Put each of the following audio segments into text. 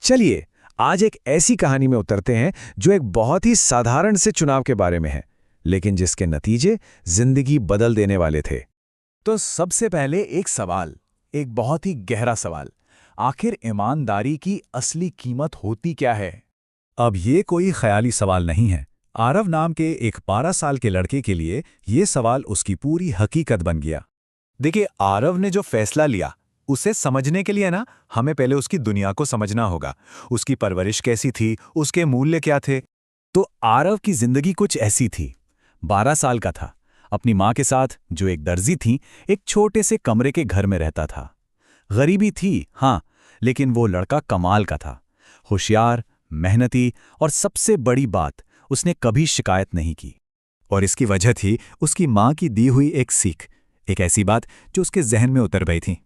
चलिए आज एक ऐसी कहानी में उतरते हैं जो एक बहुत ही साधारण से चुनाव के बारे में है, लेकिन जिसके नतीजे जिंदगी बदल देने वाले थे। तो सबसे पहले एक सवाल, एक बहुत ही गहरा सवाल। आखिर ईमानदारी की असली कीमत होती क्या है? अब ये कोई ख्याली सवाल नहीं है। आरव नाम के एक 12 साल के लड़के के लिए ये सवाल उसकी पूरी हकीकत बन गया। देखिए, आरव ने जो फैसला लिया उसे समझने के लिए ना हमें पहले उसकी दुनिया को समझना होगा। उसकी परवरिश कैसी थी, उसके मूल्य क्या थे। तो आरव की जिंदगी कुछ ऐसी थी। 12 साल का था, अपनी माँ के साथ, जो एक दर्जी थी, एक छोटे से कमरे के घर में रहता था। गरीबी थी, हाँ, लेकिन वो लड़का कमाल का था। होशियार, मेहनती और सबसे बड़ी बात, उसने कभी शिकायत नहीं की। और इसकी वजह थी उसकी माँ की दी हुई एक सीख, एक ऐसी बात जो उसके जहन में उतर गई थी।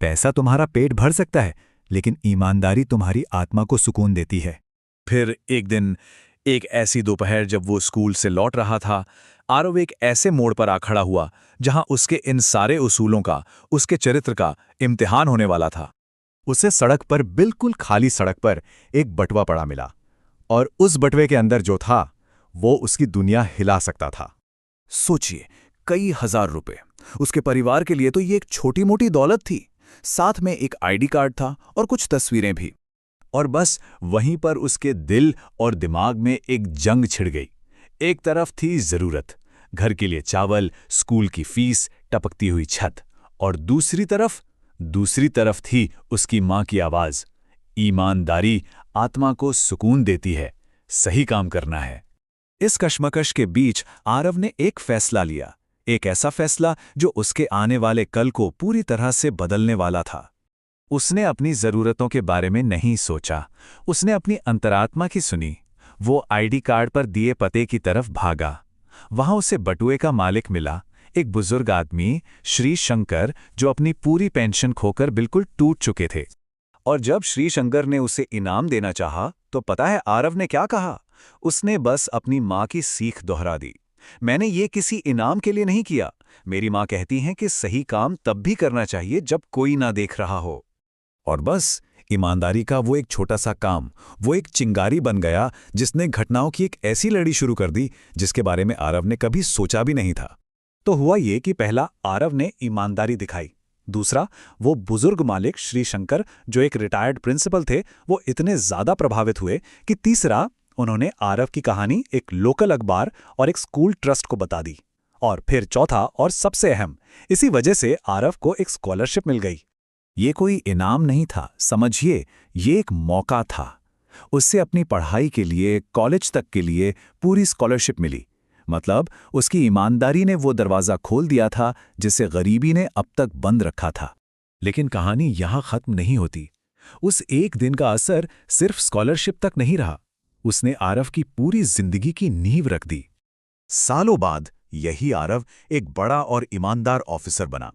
पैसा तुम्हारा पेट भर सकता है, लेकिन ईमानदारी तुम्हारी आत्मा को सुकून देती है। फिर एक दिन, एक ऐसी दोपहर जब वो स्कूल से लौट रहा था, आरव एक ऐसे मोड़ पर आ खड़ा हुआ जहां उसके इन सारे उसूलों का, उसके चरित्र का इम्तिहान होने वाला था। उसे सड़क पर, बिल्कुल खाली सड़क पर, एक बटुआ पड़ा मिला, और उस बटुए के अंदर जो था वो उसकी दुनिया हिला सकता था। सोचिए, कई हजार रुपए। उसके परिवार के लिए तो ये एक छोटी मोटी दौलत थी। साथ में एक आईडी कार्ड था और कुछ तस्वीरें भी। और बस वहीं पर उसके दिल और दिमाग में एक जंग छिड़ गई। एक तरफ थी जरूरत, घर के लिए चावल, स्कूल की फीस, टपकती हुई छत, और दूसरी तरफ थी उसकी माँ की आवाज, ईमानदारी आत्मा को सुकून देती है, सही काम करना है। इस कश्मकश के बीच आरव ने एक फैसला लिया, एक ऐसा फैसला जो उसके आने वाले कल को पूरी तरह से बदलने वाला था। उसने अपनी जरूरतों के बारे में नहीं सोचा, उसने अपनी अंतरात्मा की सुनी। वो आईडी कार्ड पर दिए पते की तरफ भागा। वहां उसे बटुए का मालिक मिला, एक बुजुर्ग आदमी, श्री शंकर, जो अपनी पूरी पेंशन खोकर बिल्कुल टूट चुके थे। और जब श्री शंकर ने उसे इनाम देना चाहा, तो पता है आरव ने क्या कहा? उसने बस अपनी माँ की सीख दोहरा दी, मैंने ये किसी इनाम के लिए नहीं किया। मेरी माँ कहती हैं कि सही काम तब भी करना चाहिए जब कोई ना देख रहा हो। और बस ईमानदारी का वो एक छोटा सा काम, वो एक चिंगारी बन गया जिसने घटनाओं की एक ऐसी लड़ी शुरू कर दी जिसके बारे में आरव ने कभी सोचा भी नहीं था। तो हुआ ये कि पहला, आरव ने ईमानदारी दिखाई। दूसरा, वो बुजुर्ग मालिक श्री शंकर, जो एक रिटायर्ड प्रिंसिपल थे, वो इतने ज्यादा प्रभावित हुए कि तीसरा, उन्होंने आरव की कहानी एक लोकल अखबार और एक स्कूल ट्रस्ट को बता दी। और फिर चौथा और सबसे अहम, इसी वजह से आरव को एक स्कॉलरशिप मिल गई। ये कोई इनाम नहीं था, समझिए, ये एक मौका था। उससे अपनी पढ़ाई के लिए, कॉलेज तक के लिए पूरी स्कॉलरशिप मिली। मतलब उसकी ईमानदारी ने वो दरवाज़ा खोल दिया था जिसे गरीबी ने अब तक बंद रखा था। लेकिन कहानी यहाँ खत्म नहीं होती। उस एक दिन का असर सिर्फ स्कॉलरशिप तक नहीं रहा, उसने आरव की पूरी जिंदगी की नींव रख दी। सालों बाद यही आरव एक बड़ा और ईमानदार ऑफिसर बना,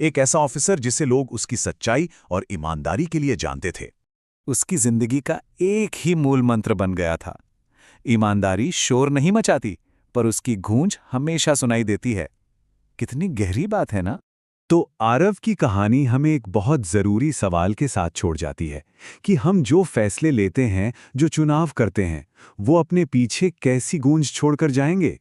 एक ऐसा ऑफिसर जिसे लोग उसकी सच्चाई और ईमानदारी के लिए जानते थे। उसकी जिंदगी का एक ही मूल मंत्र बन गया था, ईमानदारी शोर नहीं मचाती, पर उसकी गूंज हमेशा सुनाई देती है। कितनी गहरी बात है ना? तो आरव की कहानी हमें एक बहुत ज़रूरी सवाल के साथ छोड़ जाती है कि हम जो फैसले लेते हैं, जो चुनाव करते हैं, वो अपने पीछे कैसी गूंज छोड़कर जाएंगे।